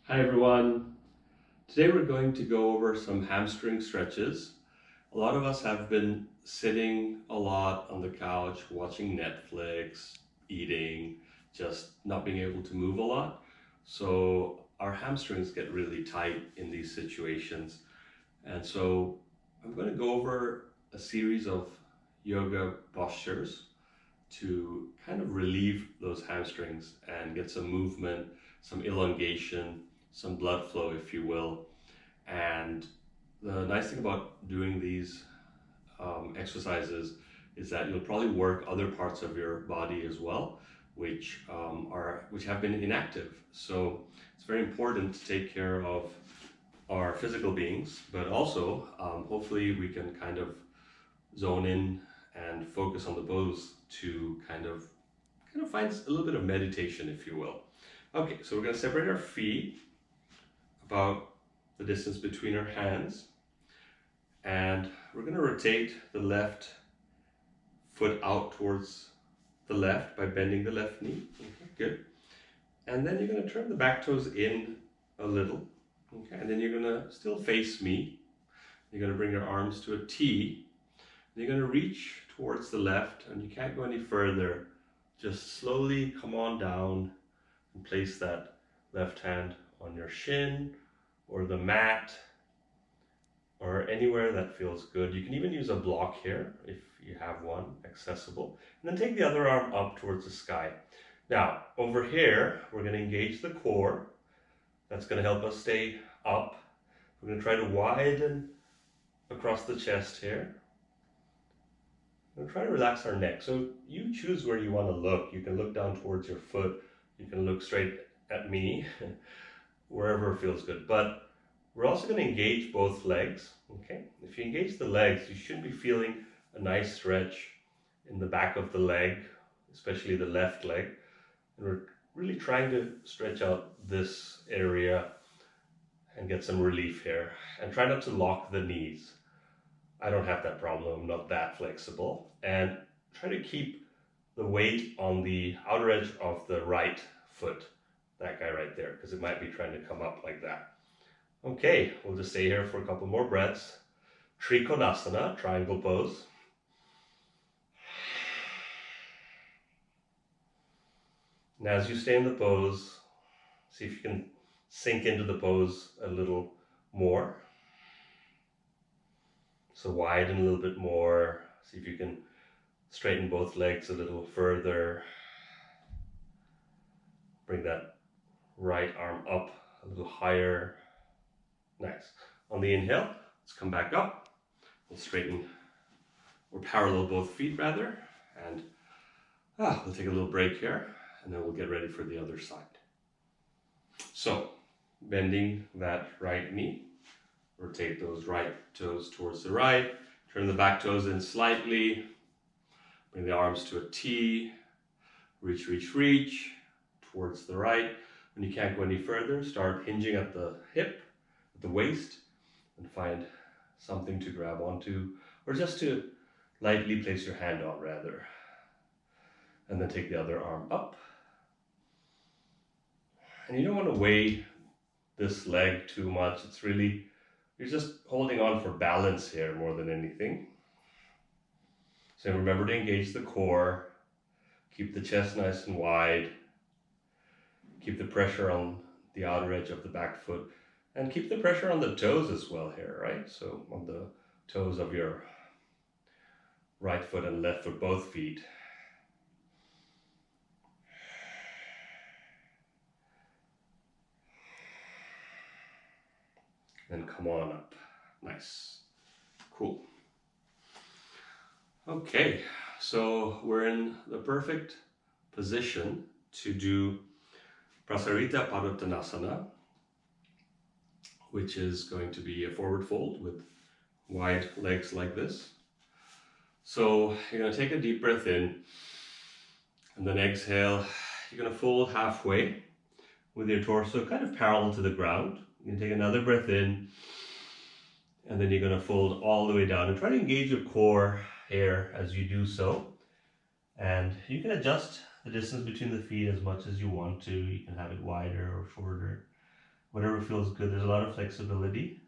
Hi everyone. Today we're going to go over some hamstring stretches. A lot of us have been sitting a lot on the couch, watching Netflix, eating, just not being able to move a lot. So our hamstrings get really tight in these situations. And so I'm going to go over a series of yoga postures to kind of relieve those hamstrings and get some movement, some elongation, some blood flow, if you will. And the nice thing about doing these exercises is that you'll probably work other parts of your body as well, which have been inactive. So it's very important to take care of our physical beings, but also hopefully we can kind of zone in and focus on the pose to kind of find a little bit of meditation, if you will. Okay, so we're going to separate our feet about the distance between our hands, and we're going to rotate the left foot out towards the left by bending the left knee. Okay, good. And then you're going to turn the back toes in a little. Okay, and then you're going to still face me. You're going to bring your arms to a T. You're going to reach towards the left, and you can't go any further. Just slowly come on down and place that left hand on your shin or the mat or anywhere that feels good. You can even use a block here if you have one accessible. And then take the other arm up towards the sky. Now, over here, we're going to engage the core. That's going to help us stay up. We're going to try to widen across the chest here. We're going to try to relax our neck. So you choose where you want to look. You can look down towards your foot. You can look straight at me, wherever feels good. But we're also going to engage both legs. Okay. If you engage the legs, you should be feeling a nice stretch in the back of the leg, especially the left leg. And we're really trying to stretch out this area and get some relief here. And try not to lock the knees. I don't have that problem, I'm not that flexible. And try to keep the weight on the outer edge of the right foot, that guy right there, because it might be trying to come up like that. Okay, we'll just stay here for a couple more breaths. Trikonasana, triangle pose. And as you stay in the pose, see if you can sink into the pose a little more. So widen a little bit more. See if you can straighten both legs a little further. Bring that right arm up a little higher. Nice. On the inhale, let's come back up. We'll straighten or parallel both feet rather. And we'll take a little break here, and then we'll get ready for the other side. So, bending that right knee. Rotate those right toes towards the right. Turn the back toes in slightly. Bring the arms to a T. Reach, reach, reach towards the right. When you can't go any further, start hinging at the hip, at the waist, and find something to grab onto, or just to lightly place your hand on rather. And then take the other arm up. And you don't want to weigh this leg too much. It's really, you're just holding on for balance here more than anything. So remember to engage the core, keep the chest nice and wide, keep the pressure on the outer edge of the back foot, and keep the pressure on the toes as well here, right? So on the toes of your right foot and left foot, both feet. And come on up. Nice. Cool. Okay, so we're in the perfect position to do Prasarita Padottanasana, which is going to be a forward fold with wide legs like this. So you're going to take a deep breath in, and then exhale. You're going to fold halfway with your torso kind of parallel to the ground. You can take another breath in, and then you're going to fold all the way down and try to engage your core here as you do so. And you can adjust the distance between the feet as much as you want to. You can have it wider or shorter, whatever feels good. There's a lot of flexibility.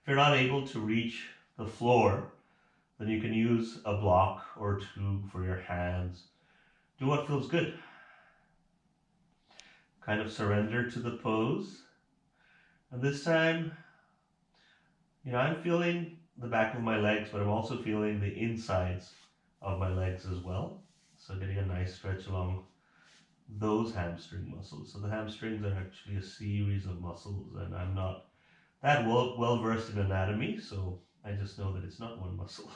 If you're not able to reach the floor, then you can use a block or two for your hands. Do what feels good. Kind of surrender to the pose. And this time, I'm feeling the back of my legs, but I'm also feeling the insides of my legs as well. So getting a nice stretch along those hamstring muscles. So the hamstrings are actually a series of muscles, and I'm not that well versed in anatomy, so I just know that it's not one muscle.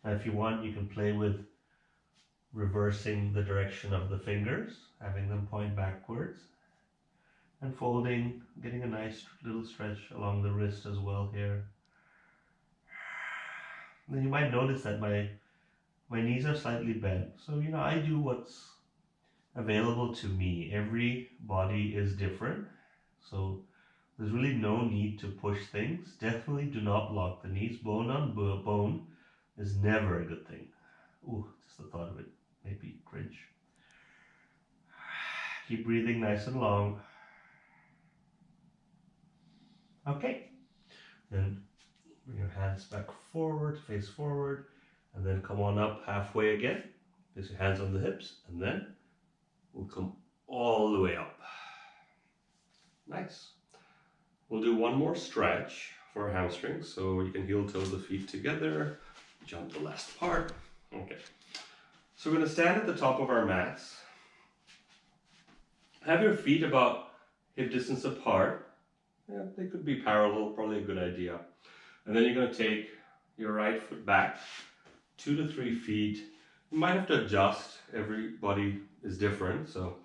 Now if you want, you can play with reversing the direction of the fingers, having them point backwards, and folding, getting a nice little stretch along the wrist as well here. Then you might notice that my knees are slightly bent. So, I do what's available to me. Every body is different. So there's really no need to push things. Definitely do not block the knees. Bone on bone is never a good thing. Ooh, just the thought of it made me cringe. Keep breathing nice and long. Okay. Then bring your hands back forward, face forward, and then come on up halfway again. Place your hands on the hips, and then we'll come all the way up. Nice. We'll do one more stretch for hamstrings, so you can heel toe the feet together, jump the last part. Okay. So we're going to stand at the top of our mats. Have your feet about hip distance apart. Yeah, they could be parallel, probably a good idea. And then you're going to take your right foot back 2 to 3 feet. You might have to adjust. Everybody is different, so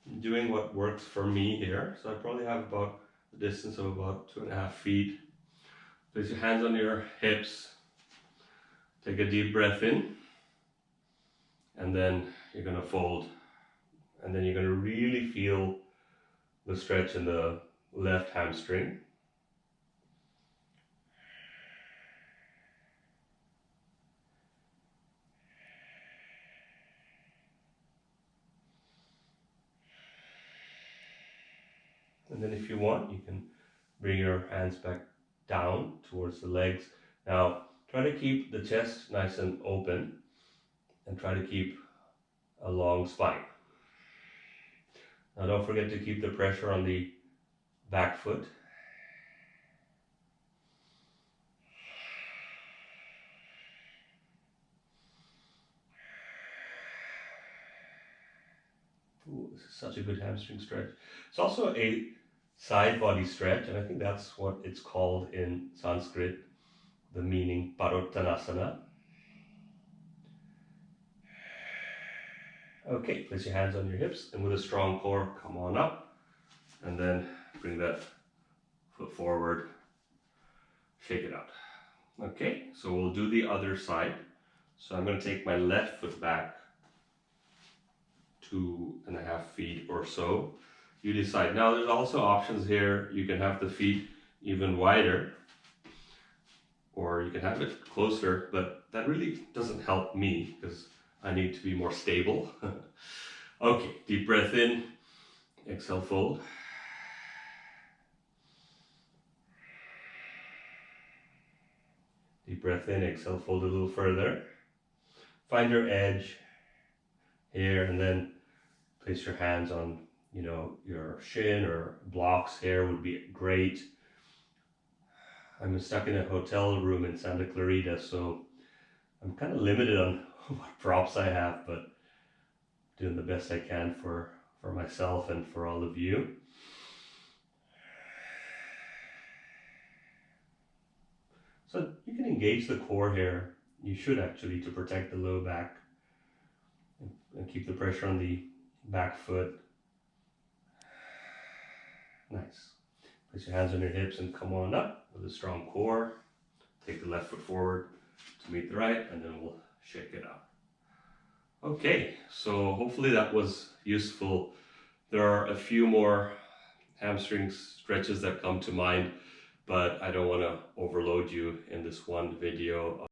I'm doing what works for me here. So I probably have about a distance of about 2.5 feet. Place your hands on your hips. Take a deep breath in, and then you're going to fold. And then you're going to really feel the stretch in the left hamstring. And then if you want, you can bring your hands back down towards the legs. Now, try to keep the chest nice and open, and try to keep a long spine. Now don't forget to keep the pressure on the back foot. Ooh, this is such a good hamstring stretch. It's also a side body stretch, and I think that's what it's called in Sanskrit, the meaning Padottanasa. Okay, place your hands on your hips, and with a strong core, come on up, and then bring that foot forward, shake it out. Okay, so we'll do the other side. So I'm going to take my left foot back 2.5 feet or so. You decide. Now there's also options here. You can have the feet even wider, or you can have it closer, but that really doesn't help me because I need to be more stable. Okay, deep breath in, exhale, fold. Deep breath in, exhale, fold a little further. Find your edge here, and then place your hands on, your shin or blocks here would be great. I'm stuck in a hotel room in Santa Clarita, so I'm kind of limited on what props I have, but doing the best I can for myself and for all of you. So you can engage the core here. You should actually, to protect the low back and keep the pressure on the back foot. Nice. Place your hands on your hips and come on up with a strong core. Take the left foot forward to meet the right, and then we'll shake it out. Okay, so hopefully that was useful. There are a few more hamstring stretches that come to mind, but I don't want to overload you in this one video.